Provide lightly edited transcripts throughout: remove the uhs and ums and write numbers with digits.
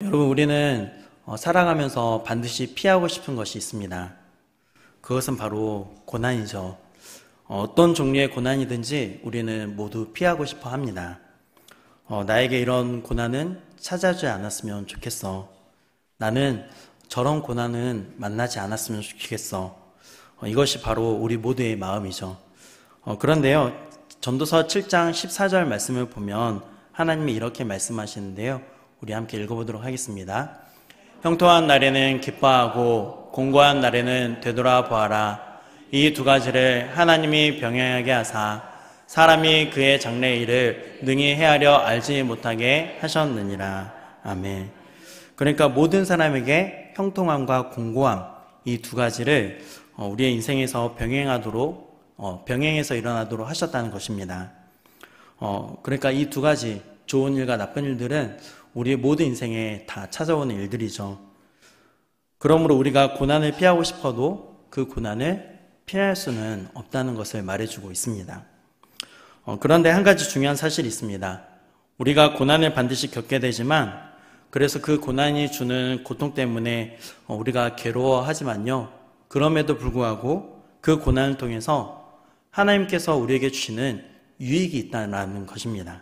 여러분, 우리는 살아가면서 반드시 피하고 싶은 것이 있습니다. 그것은 바로 고난이죠. 어떤 종류의 고난이든지 우리는 모두 피하고 싶어 합니다. 나에게 이런 고난은 찾아오지 않았으면 좋겠어. 나는 저런 고난은 만나지 않았으면 좋겠어. 이것이 바로 우리 모두의 마음이죠. 그런데요, 전도서 7장 14절 말씀을 보면 하나님이 이렇게 말씀하시는데요. 우리 함께 읽어보도록 하겠습니다. 형통한 날에는 기뻐하고 공고한 날에는 되돌아보아라. 이 두 가지를 하나님이 병행하게 하사 사람이 그의 장래 일을 능히 헤아려 알지 못하게 하셨느니라. 아멘. 그러니까 모든 사람에게 형통함과 공고함, 이 두 가지를 우리의 인생에서 병행해서 일어나도록 하셨다는 것입니다. 그러니까 이 두 가지, 좋은 일과 나쁜 일들은 우리의 모든 인생에 다 찾아오는 일들이죠. 그러므로 우리가 고난을 피하고 싶어도 그 고난을 피할 수는 없다는 것을 말해주고 있습니다. 그런데 한 가지 중요한 사실이 있습니다. 우리가 고난을 반드시 겪게 되지만, 그래서 그 고난이 주는 고통 때문에 우리가 괴로워하지만요, 그럼에도 불구하고 그 고난을 통해서 하나님께서 우리에게 주시는 유익이 있다는 것입니다.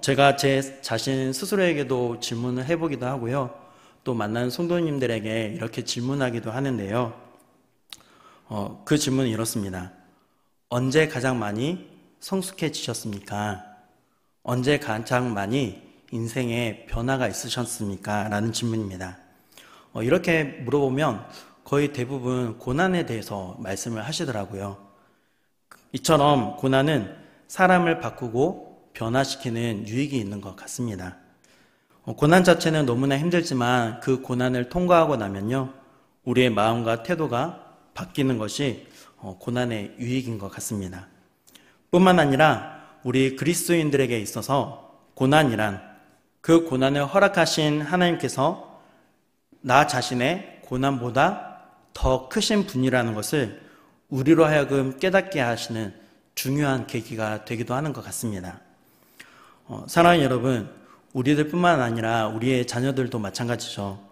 제가 제 자신 스스로에게도 질문을 해보기도 하고요, 또 만나는 성도님들에게 이렇게 질문하기도 하는데요. 그 질문은 이렇습니다. 언제 가장 많이 성숙해지셨습니까? 언제 가장 많이 인생에 변화가 있으셨습니까? 라는 질문입니다. 이렇게 물어보면 거의 대부분 고난에 대해서 말씀을 하시더라고요. 이처럼 고난은 사람을 바꾸고 변화시키는 유익이 있는 것 같습니다. 고난 자체는 너무나 힘들지만 그 고난을 통과하고 나면요, 우리의 마음과 태도가 바뀌는 것이 고난의 유익인 것 같습니다. 뿐만 아니라 우리 그리스도인들에게 있어서 고난이란 그 고난을 허락하신 하나님께서 나 자신의 고난보다 더 크신 분이라는 것을 우리로 하여금 깨닫게 하시는 중요한 계기가 되기도 하는 것 같습니다. 사랑하는 여러분, 우리들 뿐만 아니라 우리의 자녀들도 마찬가지죠.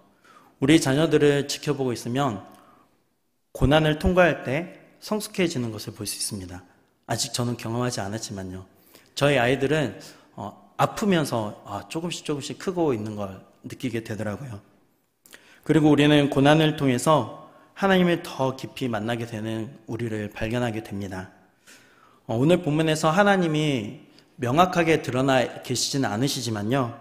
우리 자녀들을 지켜보고 있으면 고난을 통과할 때 성숙해지는 것을 볼 수 있습니다. 아직 저는 경험하지 않았지만요. 저희 아이들은 아프면서 조금씩 크고 있는 걸 느끼게 되더라고요. 그리고 우리는 고난을 통해서 하나님을 더 깊이 만나게 되는 우리를 발견하게 됩니다. 오늘 본문에서 하나님이 명확하게 드러나 계시지는 않으시지만요,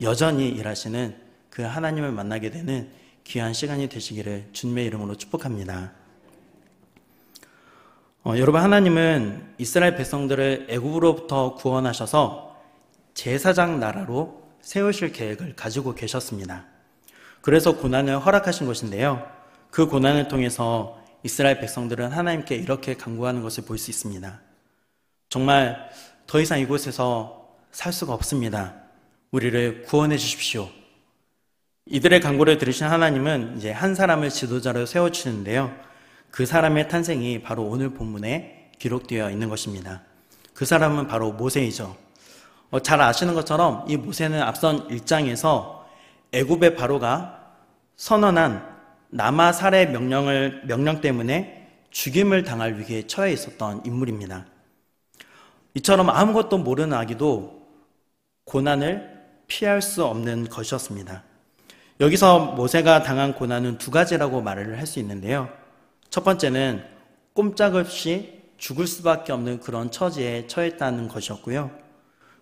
여전히 일하시는 그 하나님을 만나게 되는 귀한 시간이 되시기를 주님의 이름으로 축복합니다. 여러분, 하나님은 이스라엘 백성들을 애굽으로부터 구원하셔서 제사장 나라로 세우실 계획을 가지고 계셨습니다. 그래서 고난을 허락하신 것인데요, 그 고난을 통해서 이스라엘 백성들은 하나님께 이렇게 간구하는 것을 볼 수 있습니다. 정말 더 이상 이곳에서 살 수가 없습니다. 우리를 구원해 주십시오. 이들의 간구를 들으신 하나님은 이제 한 사람을 지도자로 세워주시는데요, 그 사람의 탄생이 바로 오늘 본문에 기록되어 있는 것입니다. 그 사람은 바로 모세이죠. 잘 아시는 것처럼 이 모세는 앞선 1장에서 애굽의 바로가 선언한 남아 살해 명령 때문에 죽임을 당할 위기에 처해 있었던 인물입니다. 이처럼 아무것도 모르는 아기도 고난을 피할 수 없는 것이었습니다. 여기서 모세가 당한 고난은 두 가지라고 말을 할 수 있는데요. 첫 번째는 꼼짝없이 죽을 수밖에 없는 그런 처지에 처했다는 것이었고요.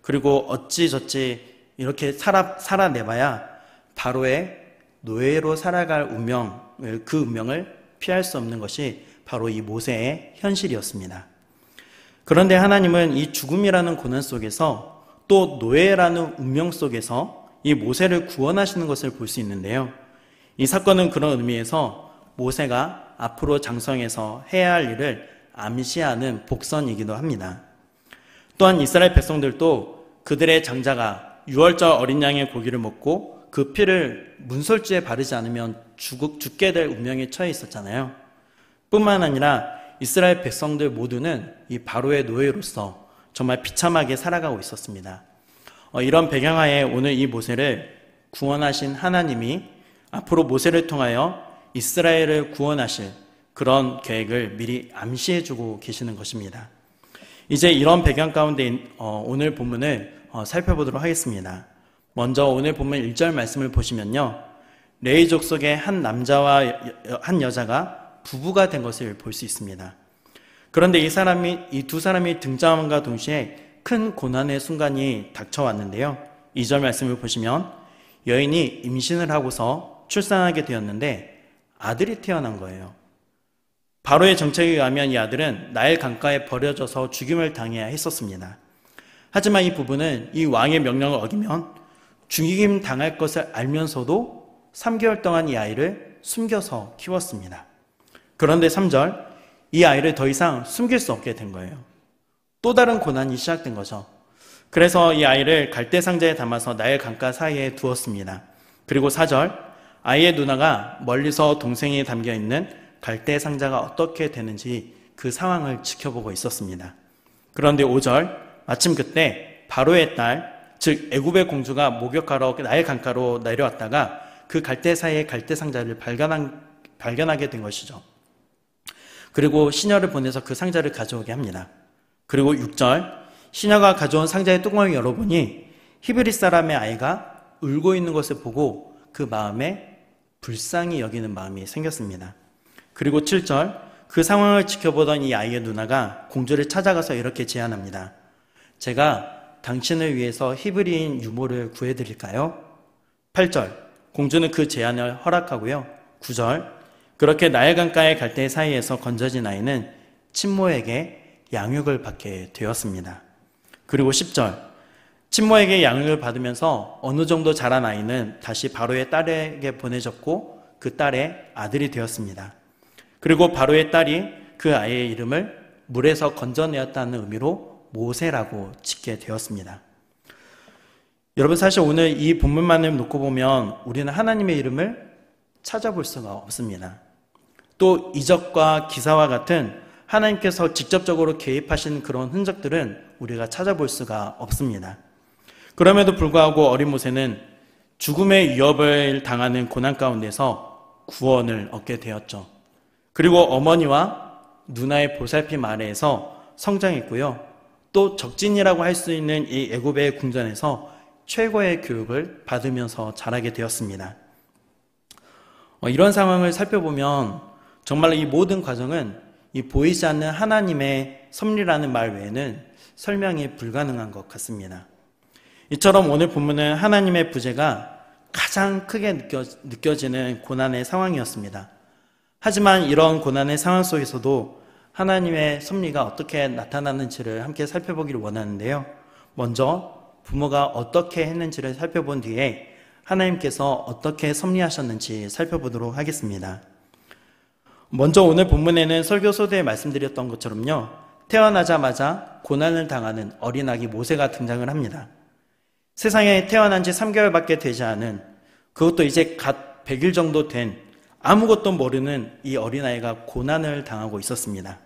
그리고 어찌저찌 이렇게 살아내봐야 바로의 노예로 살아갈 그 운명을 피할 수 없는 것이 바로 이 모세의 현실이었습니다. 그런데 하나님은 이 죽음이라는 고난 속에서 또 노예라는 운명 속에서 이 모세를 구원하시는 것을 볼 수 있는데요. 이 사건은 그런 의미에서 모세가 앞으로 장성해서 해야 할 일을 암시하는 복선이기도 합니다. 또한 이스라엘 백성들도 그들의 장자가 유월절 어린 양의 고기를 먹고 그 피를 문설주에 바르지 않으면 죽게 될 운명에 처해 있었잖아요. 뿐만 아니라 이스라엘 백성들 모두는 이 바로의 노예로서 정말 비참하게 살아가고 있었습니다. 이런 배경하에 오늘 이 모세를 구원하신 하나님이 앞으로 모세를 통하여 이스라엘을 구원하실 그런 계획을 미리 암시해주고 계시는 것입니다. 이제 이런 배경 가운데 오늘 본문을 살펴보도록 하겠습니다. 먼저 오늘 본문 1절 말씀을 보시면요, 레위 족속의 한 남자와 한 여자가 부부가 된 것을 볼 수 있습니다. 그런데 이 두 사람이 등장함과 동시에 큰 고난의 순간이 닥쳐왔는데요, 2절 말씀을 보시면 여인이 임신을 하고서 출산하게 되었는데 아들이 태어난 거예요. 바로의 정책에 의하면 이 아들은 나일 강가에 버려져서 죽임을 당해야 했었습니다. 하지만 이 부부는 이 왕의 명령을 어기면 죽임 당할 것을 알면서도 3개월 동안 이 아이를 숨겨서 키웠습니다. 그런데 3절, 이 아이를 더 이상 숨길 수 없게 된 거예요. 또 다른 고난이 시작된 거죠. 그래서 이 아이를 갈대 상자에 담아서 나일 강가 사이에 두었습니다. 그리고 4절, 아이의 누나가 멀리서 동생이 담겨있는 갈대 상자가 어떻게 되는지 그 상황을 지켜보고 있었습니다. 그런데 5절, 마침 그때 바로의 딸, 즉 애굽의 공주가 목욕하러 나일 강가로 내려왔다가 그 갈대 사이에 갈대 상자를 발견하게 된 것이죠. 그리고 시녀를 보내서 그 상자를 가져오게 합니다. 그리고 6절, 시녀가 가져온 상자의 뚜껑을 열어보니 히브리 사람의 아이가 울고 있는 것을 보고 그 마음에 불쌍히 여기는 마음이 생겼습니다. 그리고 7절, 그 상황을 지켜보던 이 아이의 누나가 공주를 찾아가서 이렇게 제안합니다. 제가 당신을 위해서 히브리인 유모를 구해드릴까요? 8절, 공주는 그 제안을 허락하고요. 9절, 그렇게 나일 강가의 갈대 사이에서 건져진 아이는 친모에게 양육을 받게 되었습니다. 그리고 10절, 친모에게 양육을 받으면서 어느 정도 자란 아이는 다시 바로의 딸에게 보내졌고 그 딸의 아들이 되었습니다. 그리고 바로의 딸이 그 아이의 이름을 물에서 건져내었다는 의미로 모세라고 짓게 되었습니다. 여러분, 사실 오늘 이 본문만을 놓고 보면 우리는 하나님의 이름을 찾아볼 수가 없습니다. 또 이적과 기사와 같은 하나님께서 직접적으로 개입하신 그런 흔적들은 우리가 찾아볼 수가 없습니다. 그럼에도 불구하고 어린 모세는 죽음의 위협을 당하는 고난 가운데서 구원을 얻게 되었죠. 그리고 어머니와 누나의 보살핌 아래에서 성장했고요. 또 적진이라고 할 수 있는 이 애굽의 궁전에서 최고의 교육을 받으면서 자라게 되었습니다. 이런 상황을 살펴보면 정말 이 모든 과정은 이 보이지 않는 하나님의 섭리라는 말 외에는 설명이 불가능한 것 같습니다. 이처럼 오늘 본문은 하나님의 부재가 가장 크게 느껴지는 고난의 상황이었습니다. 하지만 이런 고난의 상황 속에서도 하나님의 섭리가 어떻게 나타나는지를 함께 살펴보기를 원하는데요. 먼저 부모가 어떻게 했는지를 살펴본 뒤에 하나님께서 어떻게 섭리하셨는지 살펴보도록 하겠습니다. 먼저 오늘 본문에는 설교 소대에 말씀드렸던 것처럼요, 태어나자마자 고난을 당하는 어린아기 모세가 등장을 합니다. 세상에 태어난 지 3개월밖에 되지 않은, 그것도 이제 갓 100일 정도 된 아무것도 모르는 이 어린아이가 고난을 당하고 있었습니다.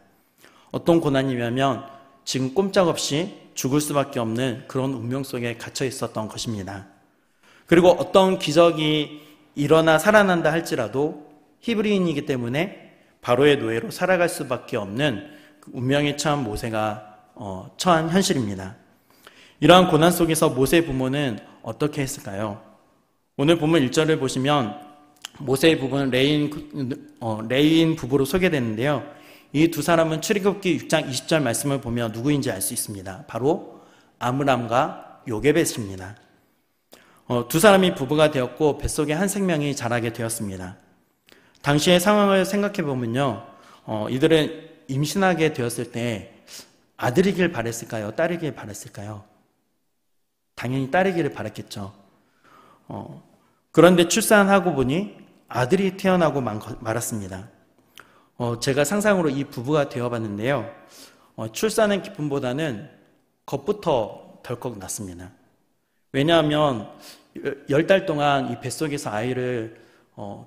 어떤 고난이냐면 지금 꼼짝없이 죽을 수밖에 없는 그런 운명 속에 갇혀 있었던 것입니다. 그리고 어떤 기적이 일어나 살아난다 할지라도 히브리인이기 때문에 바로의 노예로 살아갈 수밖에 없는 운명에 처한 모세가 처한 현실입니다. 이러한 고난 속에서 모세의 부모는 어떻게 했을까요? 오늘 본문 1절을 보시면 모세의 부부는 레인 부부로 소개되는데요. 이 두 사람은 출애굽기 6장 20절 말씀을 보면 누구인지 알 수 있습니다. 바로 아므람과 요게벳입니다. 두 사람이 부부가 되었고 뱃속에 한 생명이 자라게 되었습니다. 당시의 상황을 생각해 보면요, 이들은 임신하게 되었을 때 아들이길 바랬을까요? 딸이길 바랬을까요? 당연히 딸이기를 바랬겠죠. 그런데 출산하고 보니 아들이 태어나고 말았습니다. 제가 상상으로 이 부부가 되어봤는데요. 출산의 기쁨보다는 겁부터 덜컥 났습니다. 왜냐하면 10달 동안 이 뱃속에서 아이를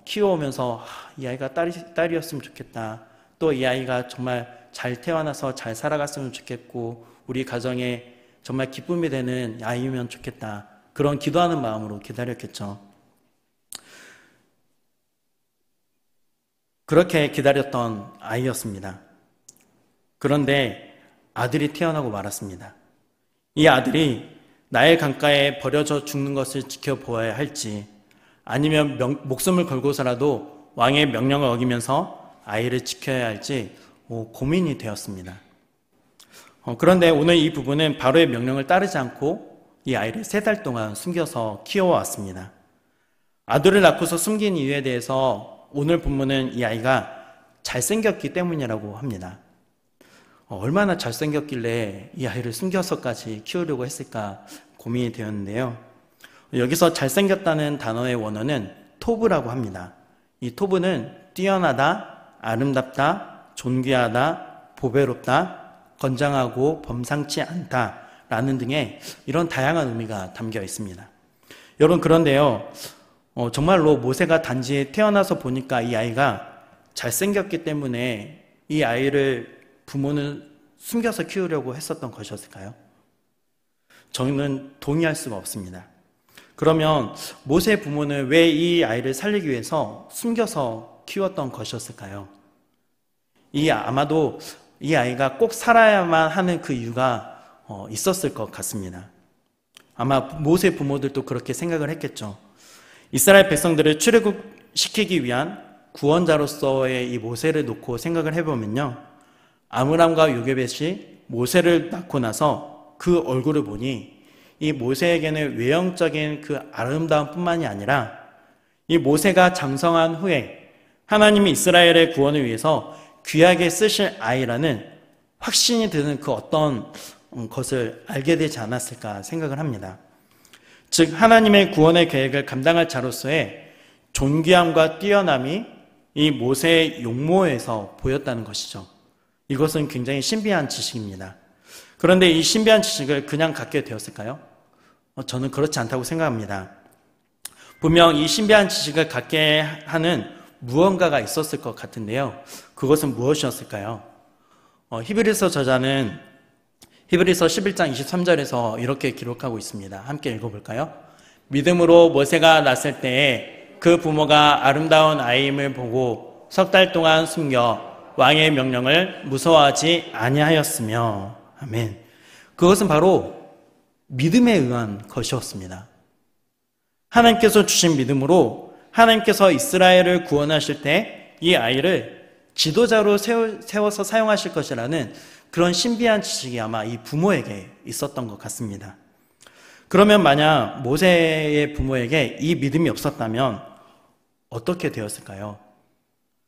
키워오면서 이 아이가 딸이었으면 좋겠다. 또 이 아이가 정말 잘 태어나서 잘 살아갔으면 좋겠고 우리 가정에 정말 기쁨이 되는 아이면 좋겠다. 그런 기도하는 마음으로 기다렸겠죠. 그렇게 기다렸던 아이였습니다. 그런데 아들이 태어나고 말았습니다. 이 아들이 나의 강가에 버려져 죽는 것을 지켜보아야 할지 아니면 목숨을 걸고서라도 왕의 명령을 어기면서 아이를 지켜야 할지 고민이 되었습니다. 그런데 오늘 이 부부는 바로의 명령을 따르지 않고 이 아이를 3달 동안 숨겨서 키워왔습니다. 아들을 낳고서 숨긴 이유에 대해서 오늘 본문은 이 아이가 잘생겼기 때문이라고 합니다. 얼마나 잘생겼길래 이 아이를 숨겨서까지 키우려고 했을까 고민이 되었는데요. 여기서 잘생겼다는 단어의 원어는 토브라고 합니다. 이 토브는 뛰어나다, 아름답다, 존귀하다, 보배롭다, 건장하고 범상치 않다 라는 등의 이런 다양한 의미가 담겨 있습니다. 여러분, 그런데요, 정말로 모세가 단지 태어나서 보니까 이 아이가 잘생겼기 때문에 이 아이를 부모는 숨겨서 키우려고 했었던 것이었을까요? 저는 동의할 수가 없습니다. 그러면 모세의 부모는 왜 이 아이를 살리기 위해서 숨겨서 키웠던 것이었을까요? 아마도 이 아이가 꼭 살아야만 하는 그 이유가 있었을 것 같습니다. 아마 모세 부모들도 그렇게 생각을 했겠죠. 이스라엘 백성들을 출애굽시키기 위한 구원자로서의 이 모세를 놓고 생각을 해보면요, 아므람과 요게벳이 모세를 낳고 나서 그 얼굴을 보니 이 모세에게는 외형적인 그 아름다움 뿐만이 아니라 이 모세가 장성한 후에 하나님이 이스라엘의 구원을 위해서 귀하게 쓰실 아이라는 확신이 드는 그 어떤 것을 알게 되지 않았을까 생각을 합니다. 즉, 하나님의 구원의 계획을 감당할 자로서의 존귀함과 뛰어남이 이 모세의 용모에서 보였다는 것이죠. 이것은 굉장히 신비한 지식입니다. 그런데 이 신비한 지식을 그냥 갖게 되었을까요? 저는 그렇지 않다고 생각합니다. 분명 이 신비한 지식을 갖게 하는 무언가가 있었을 것 같은데요. 그것은 무엇이었을까요? 히브리서 저자는 히브리서 11장 23절에서 이렇게 기록하고 있습니다. 함께 읽어볼까요? 믿음으로 모세가 낳았을 때에 그 부모가 아름다운 아이임을 보고 3달 동안 숨겨 왕의 명령을 무서워하지 아니하였으며. 아멘. 그것은 바로 믿음에 의한 것이었습니다. 하나님께서 주신 믿음으로 하나님께서 이스라엘을 구원하실 때 이 아이를 지도자로 세워서 사용하실 것이라는 그런 신비한 지식이 아마 이 부모에게 있었던 것 같습니다. 그러면 만약 모세의 부모에게 이 믿음이 없었다면 어떻게 되었을까요?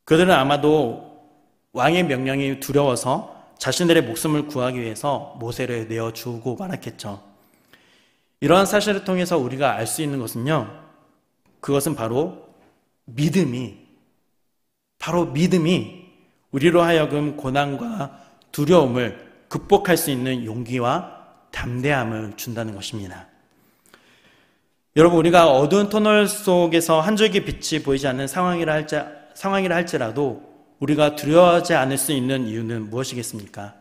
그들은 아마도 왕의 명령이 두려워서 자신들의 목숨을 구하기 위해서 모세를 내어주고 말았겠죠. 이러한 사실을 통해서 우리가 알 수 있는 것은요, 그것은 바로 믿음이 우리로 하여금 고난과 두려움을 극복할 수 있는 용기와 담대함을 준다는 것입니다. 여러분, 우리가 어두운 터널 속에서 한 줄기 빛이 보이지 않는 상황이라 할지라도 우리가 두려워하지 않을 수 있는 이유는 무엇이겠습니까?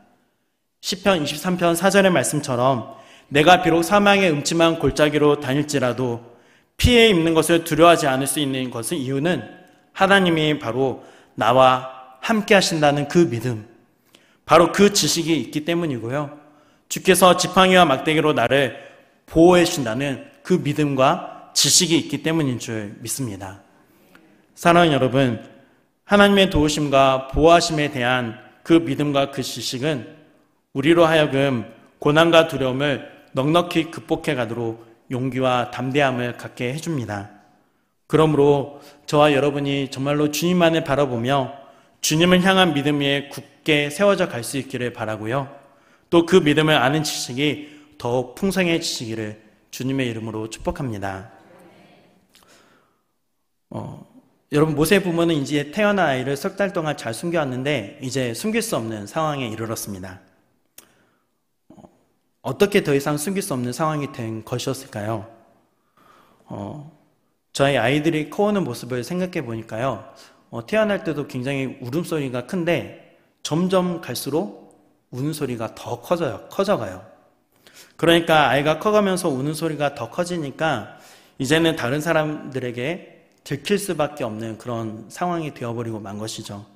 시편 23편 4절의 말씀처럼 내가 비록 사망의 음침한 골짜기로 다닐지라도 피해 입는 것을 두려워하지 않을 수 있는 것은 이유는 하나님이 바로 나와 함께 하신다는 그 믿음, 바로 그 지식이 있기 때문이고요. 주께서 지팡이와 막대기로 나를 보호해 주신다는 그 믿음과 지식이 있기 때문인 줄 믿습니다. 사랑하는 여러분, 하나님의 도우심과 보호하심에 대한 그 믿음과 그 지식은 우리로 하여금 고난과 두려움을 넉넉히 극복해 가도록 용기와 담대함을 갖게 해줍니다. 그러므로 저와 여러분이 정말로 주님만을 바라보며 주님을 향한 믿음 위에 굳게 세워져 갈 수 있기를 바라고요. 또 그 믿음을 아는 지식이 더욱 풍성해지시기를 주님의 이름으로 축복합니다. 여러분, 모세의 부모는 이제 태어난 아이를 3달 동안 잘 숨겨왔는데 이제 숨길 수 없는 상황에 이르렀습니다. 어떻게 더 이상 숨길 수 없는 상황이 된 것이었을까요? 저희 아이들이 커오는 모습을 생각해 보니까요, 태어날 때도 굉장히 울음소리가 큰데 점점 갈수록 우는 소리가 더 커져가요. 그러니까 아이가 커가면서 우는 소리가 더 커지니까 이제는 다른 사람들에게 들킬 수밖에 없는 그런 상황이 되어버리고 만 것이죠.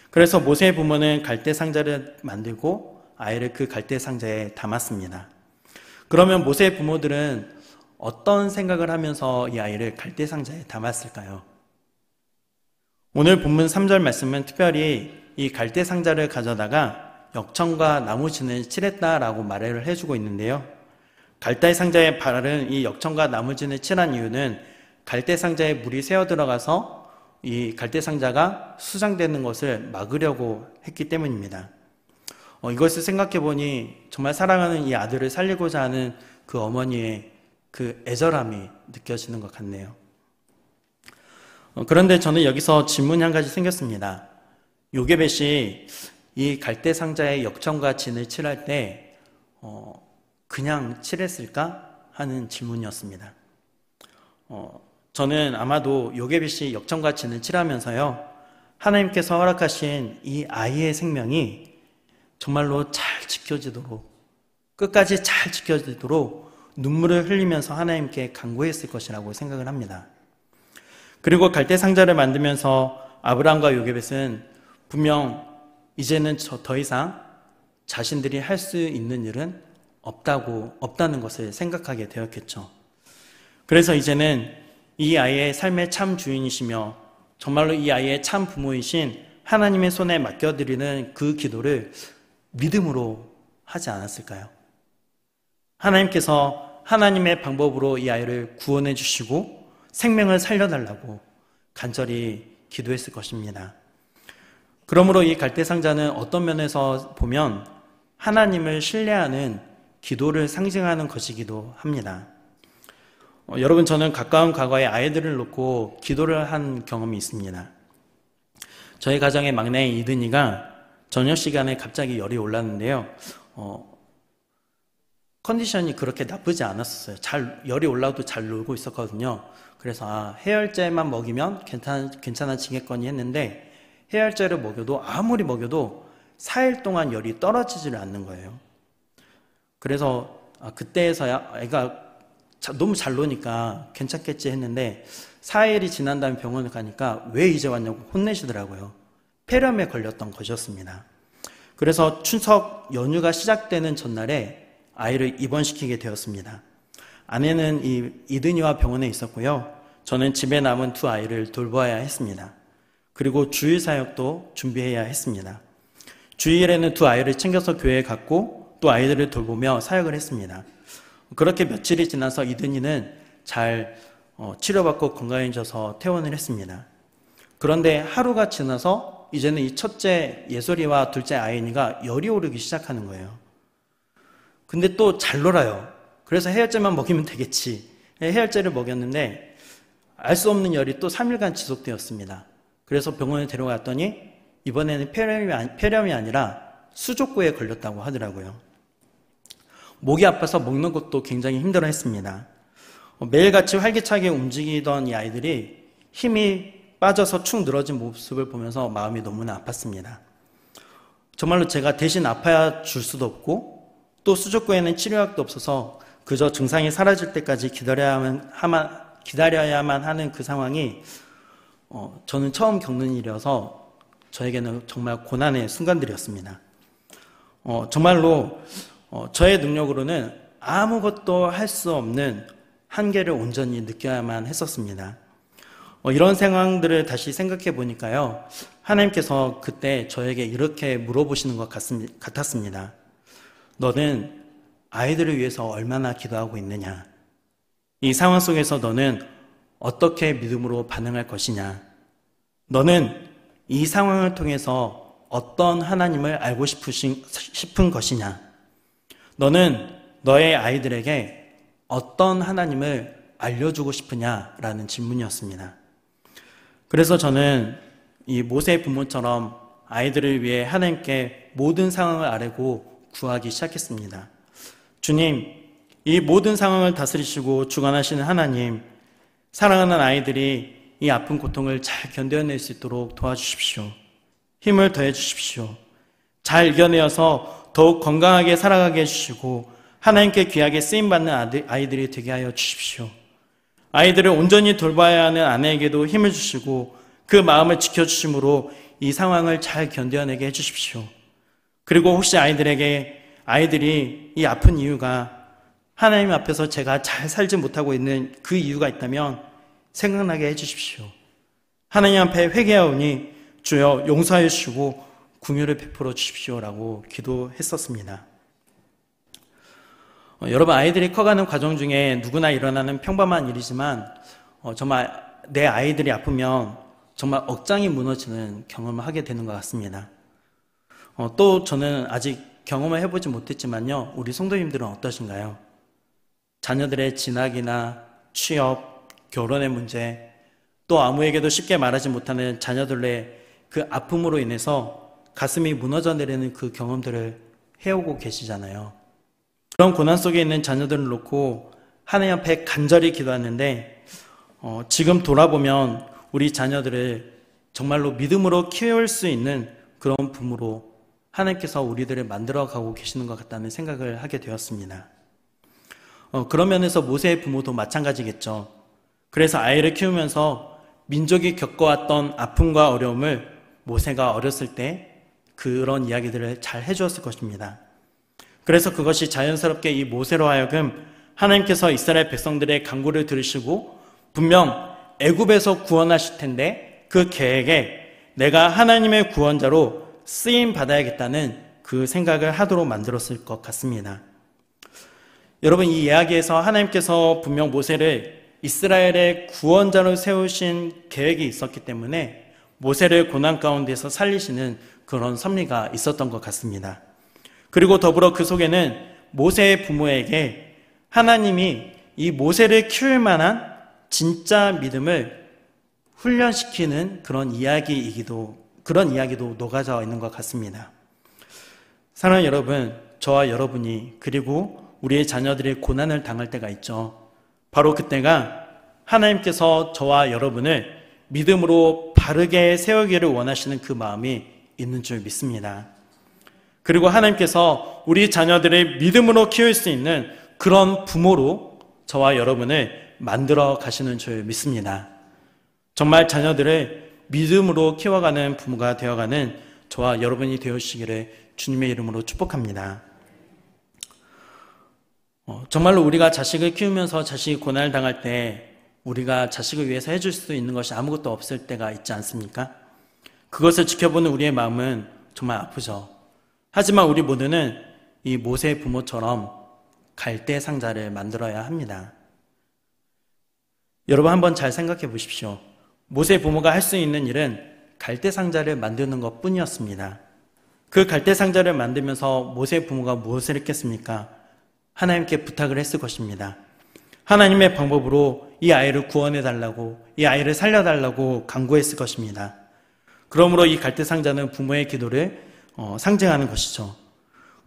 그래서 모세의 부모는 갈대 상자를 만들고 아이를 그 갈대 상자에 담았습니다. 그러면 모세의 부모들은 어떤 생각을 하면서 이 아이를 갈대 상자에 담았을까요? 오늘 본문 3절 말씀은 특별히 이 갈대 상자를 가져다가 역청과 나무진을 칠했다라고 말을 해주고 있는데요. 갈대 상자에 바른 이 역청과 나무진을 칠한 이유는 갈대 상자에 물이 새어 들어가서 이 갈대 상자가 수장되는 것을 막으려고 했기 때문입니다. 이것을 생각해 보니 정말 사랑하는 이 아들을 살리고자 하는 그 어머니의 그 애절함이 느껴지는 것 같네요. 그런데 저는 여기서 질문이 한 가지 생겼습니다. 요게벳이 이 갈대 상자에 역청과 진을 칠할 때 그냥 칠했을까 하는 질문이었습니다. 저는 아마도 요게벳이 역청과 진을 칠하면서요, 하나님께서 허락하신 이 아이의 생명이 정말로 잘 지켜지도록, 끝까지 잘 지켜지도록 눈물을 흘리면서 하나님께 간구했을 것이라고 생각을 합니다. 그리고 갈대 상자를 만들면서 아브라함과 요게벳은 분명 이제는 더 이상 자신들이 할 수 있는 일은 없다는 것을 생각하게 되었겠죠. 그래서 이제는 이 아이의 삶의 참 주인이시며 정말로 이 아이의 참 부모이신 하나님의 손에 맡겨드리는 그 기도를 믿음으로 하지 않았을까요? 하나님께서 하나님의 방법으로 이 아이를 구원해 주시고 생명을 살려달라고 간절히 기도했을 것입니다. 그러므로 이 갈대 상자는 어떤 면에서 보면 하나님을 신뢰하는 기도를 상징하는 것이기도 합니다. 여러분, 저는 가까운 과거에 아이들을 놓고 기도를 한 경험이 있습니다. 저희 가정의 막내 이든이가 저녁 시간에 갑자기 열이 올랐는데요. 컨디션이 그렇게 나쁘지 않았었어요. 열이 올라도 잘 놀고 있었거든요. 그래서 해열제만 먹이면 괜찮아지겠거니 했는데 해열제를 먹여도 아무리 먹여도 4일 동안 열이 떨어지지를 않는 거예요. 그래서 그때서야 애가 너무 잘 노니까 괜찮겠지 했는데 4일이 지난 다음에 병원을 가니까 왜 이제 왔냐고 혼내시더라고요. 폐렴에 걸렸던 것이었습니다. 그래서 추석 연휴가 시작되는 전날에 아이를 입원시키게 되었습니다. 아내는 이든이와 병원에 있었고요. 저는 집에 남은 두 아이를 돌보아야 했습니다. 그리고 주일 사역도 준비해야 했습니다. 주일에는 두 아이를 챙겨서 교회에 갔고 또 아이들을 돌보며 사역을 했습니다. 그렇게 며칠이 지나서 이든이는 잘 치료받고 건강해져서 퇴원을 했습니다. 그런데 하루가 지나서 이제는 이 첫째 예솔이와 둘째 아이니가 열이 오르기 시작하는 거예요. 근데 또 잘 놀아요. 그래서 해열제만 먹이면 되겠지. 해열제를 먹였는데 알 수 없는 열이 또 3일간 지속되었습니다. 그래서 병원에 데려갔더니 이번에는 폐렴이 아니라 수족구에 걸렸다고 하더라고요. 목이 아파서 먹는 것도 굉장히 힘들어했습니다. 매일같이 활기차게 움직이던 이 아이들이 힘이 빠져서 축 늘어진 모습을 보면서 마음이 너무나 아팠습니다. 정말로 제가 대신 아파야 줄 수도 없고 또 수족구에는 치료약도 없어서 그저 증상이 사라질 때까지 기다려야만 하는 그 상황이 저는 처음 겪는 일이어서 저에게는 정말 고난의 순간들이었습니다. 정말로 저의 능력으로는 아무것도 할 수 없는 한계를 온전히 느껴야만 했었습니다. 이런 상황들을 다시 생각해 보니까요, 하나님께서 그때 저에게 이렇게 물어보시는 것 같았습니다. 너는 아이들을 위해서 얼마나 기도하고 있느냐? 이 상황 속에서 너는 어떻게 믿음으로 반응할 것이냐? 너는 이 상황을 통해서 어떤 하나님을 알고 싶은 것이냐? 너는 너의 아이들에게 어떤 하나님을 알려주고 싶으냐라는 질문이었습니다. 그래서 저는 이 모세의 부모처럼 아이들을 위해 하나님께 모든 상황을 아뢰고 구하기 시작했습니다. 주님, 이 모든 상황을 다스리시고 주관하시는 하나님, 사랑하는 아이들이 이 아픈 고통을 잘 견뎌낼 수 있도록 도와주십시오. 힘을 더해 주십시오. 잘 이겨내어서 더욱 건강하게 살아가게 해주시고 하나님께 귀하게 쓰임받는 아이들이 되게 하여 주십시오. 아이들을 온전히 돌봐야 하는 아내에게도 힘을 주시고 그 마음을 지켜주심으로 이 상황을 잘 견뎌내게 해주십시오. 그리고 혹시 아이들이 이 아픈 이유가 하나님 앞에서 제가 잘 살지 못하고 있는 그 이유가 있다면 생각나게 해주십시오. 하나님 앞에 회개하오니 주여 용서해 주시고 긍휼을 베풀어 주십시오라고 기도했었습니다. 여러분, 아이들이 커가는 과정 중에 누구나 일어나는 평범한 일이지만 정말 내 아이들이 아프면 정말 억장이 무너지는 경험을 하게 되는 것 같습니다. 또 저는 아직 경험을 해보지 못했지만요, 우리 성도님들은 어떠신가요? 자녀들의 진학이나 취업, 결혼의 문제, 또 아무에게도 쉽게 말하지 못하는 자녀들의 그 아픔으로 인해서 가슴이 무너져 내리는 그 경험들을 해오고 계시잖아요. 그런 고난 속에 있는 자녀들을 놓고 하나님 앞에 간절히 기도하는데 지금 돌아보면 우리 자녀들을 정말로 믿음으로 키울 수 있는 그런 부모로 하나님께서 우리들을 만들어가고 계시는 것 같다는 생각을 하게 되었습니다. 그런 면에서 모세의 부모도 마찬가지겠죠. 그래서 아이를 키우면서 민족이 겪어왔던 아픔과 어려움을 모세가 어렸을 때 그런 이야기들을 잘 해주었을 것입니다. 그래서 그것이 자연스럽게 이 모세로 하여금 하나님께서 이스라엘 백성들의 간구를 들으시고 분명 애굽에서 구원하실 텐데 그 계획에 내가 하나님의 구원자로 쓰임 받아야겠다는 그 생각을 하도록 만들었을 것 같습니다. 여러분, 이 이야기에서 하나님께서 분명 모세를 이스라엘의 구원자로 세우신 계획이 있었기 때문에 모세를 고난 가운데서 살리시는 그런 섭리가 있었던 것 같습니다. 그리고 더불어 그 속에는 모세의 부모에게 하나님이 이 모세를 키울 만한 진짜 믿음을 훈련시키는 그런 이야기도 녹아져 있는 것 같습니다. 사랑하는 여러분, 저와 여러분이 그리고 우리의 자녀들이 고난을 당할 때가 있죠. 바로 그때가 하나님께서 저와 여러분을 믿음으로 바르게 세우기를 원하시는 그 마음이 있는 줄 믿습니다. 그리고 하나님께서 우리 자녀들을 믿음으로 키울 수 있는 그런 부모로 저와 여러분을 만들어 가시는 줄 믿습니다. 정말 자녀들을 믿음으로 키워가는 부모가 되어가는 저와 여러분이 되어주시기를 주님의 이름으로 축복합니다. 정말로 우리가 자식을 키우면서 자식이 고난을 당할 때 우리가 자식을 위해서 해줄 수 있는 것이 아무것도 없을 때가 있지 않습니까? 그것을 지켜보는 우리의 마음은 정말 아프죠. 하지만 우리 모두는 이 모세의 부모처럼 갈대 상자를 만들어야 합니다. 여러분, 한번 잘 생각해 보십시오. 모세의 부모가 할 수 있는 일은 갈대 상자를 만드는 것 뿐이었습니다. 그 갈대 상자를 만들면서 모세의 부모가 무엇을 했겠습니까? 하나님께 부탁을 했을 것입니다. 하나님의 방법으로 이 아이를 구원해 달라고, 이 아이를 살려 달라고 간구했을 것입니다. 그러므로 이 갈대 상자는 부모의 기도를 상징하는 것이죠.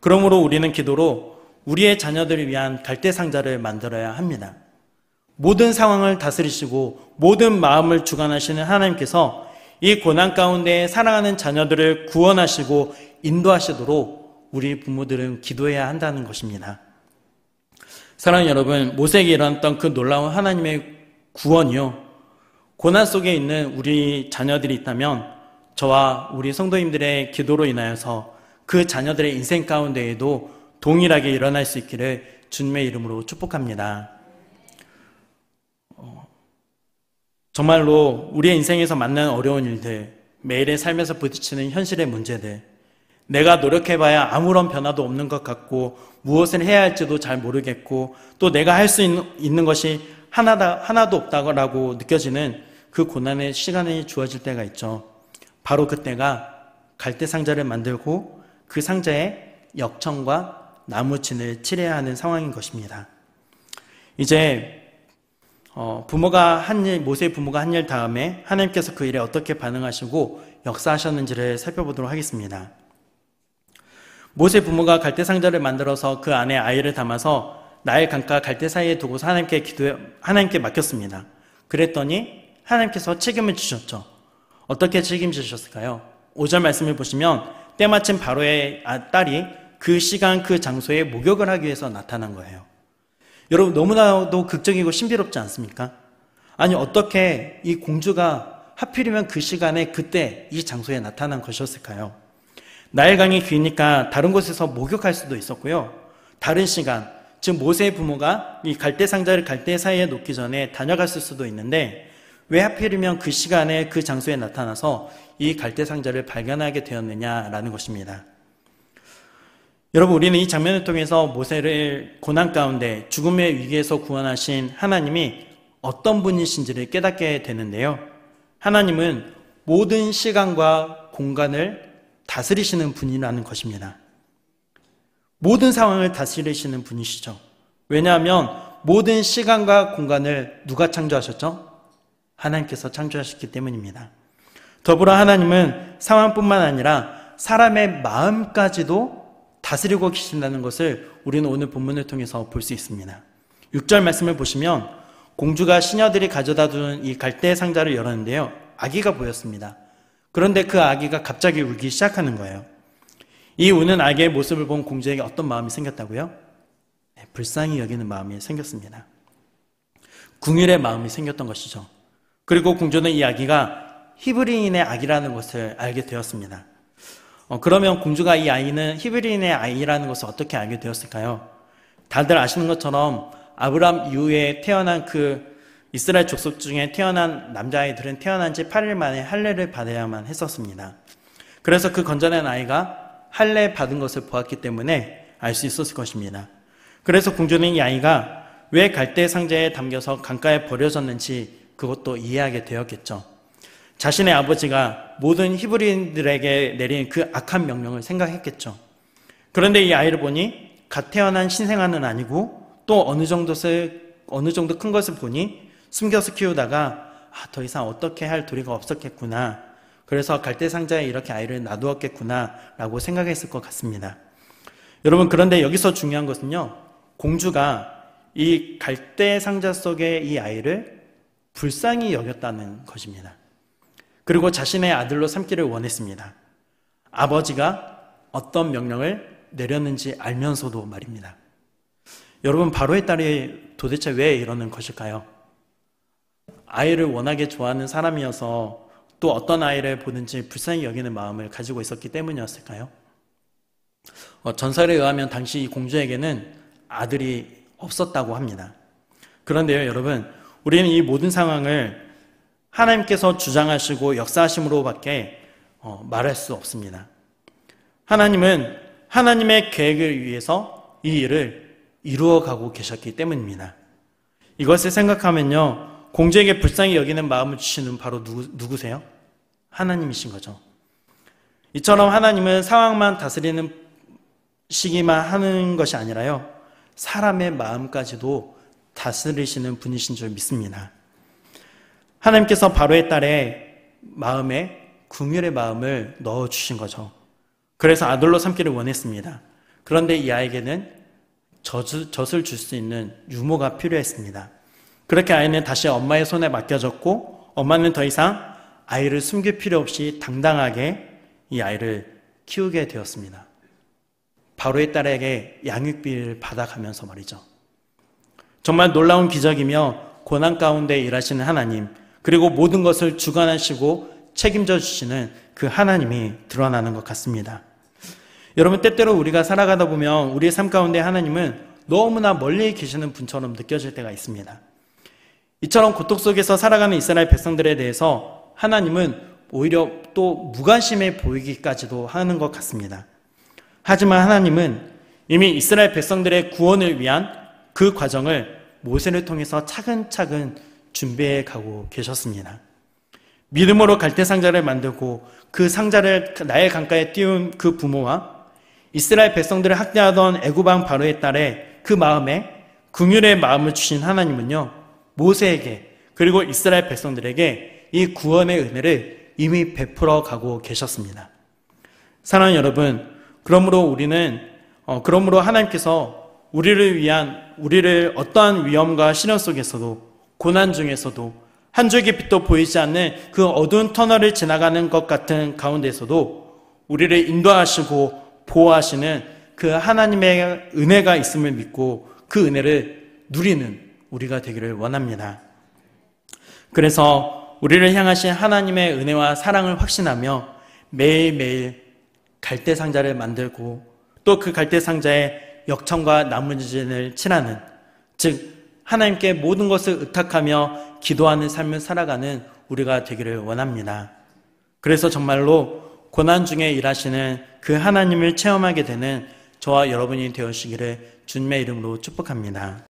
그러므로 우리는 기도로 우리의 자녀들을 위한 갈대 상자를 만들어야 합니다. 모든 상황을 다스리시고 모든 마음을 주관하시는 하나님께서 이 고난 가운데 사랑하는 자녀들을 구원하시고 인도하시도록 우리 부모들은 기도해야 한다는 것입니다. 사랑하는 여러분, 모세에게 일어났던 그 놀라운 하나님의 구원이요, 고난 속에 있는 우리 자녀들이 있다면 저와 우리 성도님들의 기도로 인하여서 그 자녀들의 인생 가운데에도 동일하게 일어날 수 있기를 주님의 이름으로 축복합니다. 정말로 우리의 인생에서 만나는 어려운 일들, 매일의 삶에서 부딪히는 현실의 문제들, 내가 노력해봐야 아무런 변화도 없는 것 같고 무엇을 해야 할지도 잘 모르겠고 또 내가 할 수 있는 것이 하나도 없다고 느껴지는 그 고난의 시간이 주어질 때가 있죠. 바로 그때가 갈대 상자를 만들고 그 상자에 역청과 나무진을 칠해야 하는 상황인 것입니다. 이제 모세의 부모가 한 일 다음에 하나님께서 그 일에 어떻게 반응하시고 역사하셨는지를 살펴보도록 하겠습니다. 모세 부모가 갈대 상자를 만들어서 그 안에 아이를 담아서 나일 강가 갈대 사이에 두고서 하나님께 맡겼습니다. 그랬더니 하나님께서 책임을 주셨죠. 어떻게 책임지셨을까요? 5절 말씀을 보시면 때마침 바로의 딸이 그 시간 그 장소에 목욕을 하기 위해서 나타난 거예요. 여러분, 너무나도 극적이고 신비롭지 않습니까? 아니, 어떻게 이 공주가 하필이면 그 시간에 그때 이 장소에 나타난 것이었을까요? 나일강이 기니까 다른 곳에서 목욕할 수도 있었고요. 다른 시간, 즉 모세의 부모가 이 갈대 상자를 갈대 사이에 놓기 전에 다녀갔을 수도 있는데 왜 하필이면 그 시간에 그 장소에 나타나서 이 갈대 상자를 발견하게 되었느냐라는 것입니다. 여러분, 우리는 이 장면을 통해서 모세를 고난 가운데 죽음의 위기에서 구원하신 하나님이 어떤 분이신지를 깨닫게 되는데요. 하나님은 모든 시간과 공간을 다스리시는 분이라는 것입니다. 모든 상황을 다스리시는 분이시죠. 왜냐하면 모든 시간과 공간을 누가 창조하셨죠? 하나님께서 창조하셨기 때문입니다. 더불어 하나님은 상황뿐만 아니라 사람의 마음까지도 다스리고 계신다는 것을 우리는 오늘 본문을 통해서 볼 수 있습니다. 6절 말씀을 보시면 공주가 시녀들이 가져다 둔 이 갈대 상자를 열었는데요. 아기가 보였습니다. 그런데 그 아기가 갑자기 울기 시작하는 거예요. 이 우는 아기의 모습을 본 공주에게 어떤 마음이 생겼다고요? 네, 불쌍히 여기는 마음이 생겼습니다. 궁율의 마음이 생겼던 것이죠. 그리고 공주는 이 아기가 히브리인의 아기라는 것을 알게 되었습니다. 그러면 공주가 이 아이는 히브리인의 아이라는 것을 어떻게 알게 되었을까요? 다들 아시는 것처럼 아브람 이후에 태어난 그 이스라엘 족속 중에 태어난 남자아이들은 태어난 지 8일 만에 할례를 받아야만 했었습니다. 그래서 그 건전한 아이가 할례 받은 것을 보았기 때문에 알 수 있었을 것입니다. 그래서 공주는 이 아이가 왜 갈대 상자에 담겨서 강가에 버려졌는지 그것도 이해하게 되었겠죠. 자신의 아버지가 모든 히브리인들에게 내린 그 악한 명령을 생각했겠죠. 그런데 이 아이를 보니 갓 태어난 신생아는 아니고 또 어느 정도 큰 것을 보니 숨겨서 키우다가 더 이상 어떻게 할 도리가 없었겠구나. 그래서 갈대 상자에 이렇게 아이를 놔두었겠구나 라고 생각했을 것 같습니다. 여러분, 그런데 여기서 중요한 것은요, 공주가 이 갈대 상자 속의 이 아이를 불쌍히 여겼다는 것입니다. 그리고 자신의 아들로 삼기를 원했습니다. 아버지가 어떤 명령을 내렸는지 알면서도 말입니다. 여러분, 바로의 딸이 도대체 왜 이러는 것일까요? 아이를 워낙에 좋아하는 사람이어서 또 어떤 아이를 보든지 불쌍히 여기는 마음을 가지고 있었기 때문이었을까요? 전설에 의하면 당시 이 공주에게는 아들이 없었다고 합니다. 그런데요, 여러분, 우리는 이 모든 상황을 하나님께서 주장하시고 역사하심으로밖에 말할 수 없습니다. 하나님은 하나님의 계획을 위해서 이 일을 이루어가고 계셨기 때문입니다. 이것을 생각하면요, 공주에게 불쌍히 여기는 마음을 주시는 바로 누구세요? 하나님이신 거죠. 이처럼 하나님은 상황만 다스리는 시기만 하는 것이 아니라요, 사람의 마음까지도 다스리시는 분이신 줄 믿습니다. 하나님께서 바로의 딸의 마음에 긍휼의 마음을 넣어주신 거죠. 그래서 아들로 삼기를 원했습니다. 그런데 이 아이에게는 젖을 줄 수 있는 유모가 필요했습니다. 그렇게 아이는 다시 엄마의 손에 맡겨졌고 엄마는 더 이상 아이를 숨길 필요 없이 당당하게 이 아이를 키우게 되었습니다. 바로의 딸에게 양육비를 받아가면서 말이죠. 정말 놀라운 기적이며 고난 가운데 일하시는 하나님, 그리고 모든 것을 주관하시고 책임져 주시는 그 하나님이 드러나는 것 같습니다. 여러분, 때때로 우리가 살아가다 보면 우리의 삶 가운데 하나님은 너무나 멀리 계시는 분처럼 느껴질 때가 있습니다. 이처럼 고통 속에서 살아가는 이스라엘 백성들에 대해서 하나님은 오히려 또 무관심해 보이기까지도 하는 것 같습니다. 하지만 하나님은 이미 이스라엘 백성들의 구원을 위한 그 과정을 모세를 통해서 차근차근 준비해 가고 계셨습니다. 믿음으로 갈대 상자를 만들고 그 상자를 나일 강가에 띄운 그 부모와 이스라엘 백성들을 학대하던 애굽 왕 바로의 딸의 그 마음에 긍휼의 마음을 주신 하나님은요, 모세에게 그리고 이스라엘 백성들에게 이 구원의 은혜를 이미 베풀어 가고 계셨습니다. 사랑하는 여러분, 그러므로 하나님께서 우리를 어떠한 위험과 시련 속에서도, 고난 중에서도, 한 줄기 빛도 보이지 않는 그 어두운 터널을 지나가는 것 같은 가운데서도 우리를 인도하시고 보호하시는 그 하나님의 은혜가 있음을 믿고 그 은혜를 누리는 우리가 되기를 원합니다. 그래서 우리를 향하신 하나님의 은혜와 사랑을 확신하며 매일매일 갈대상자를 만들고 또 그 갈대상자에 역청과 나무진을 칠하는, 즉 하나님께 모든 것을 의탁하며 기도하는 삶을 살아가는 우리가 되기를 원합니다. 그래서 정말로 고난 중에 일하시는 그 하나님을 체험하게 되는 저와 여러분이 되어주시기를 주님의 이름으로 축복합니다.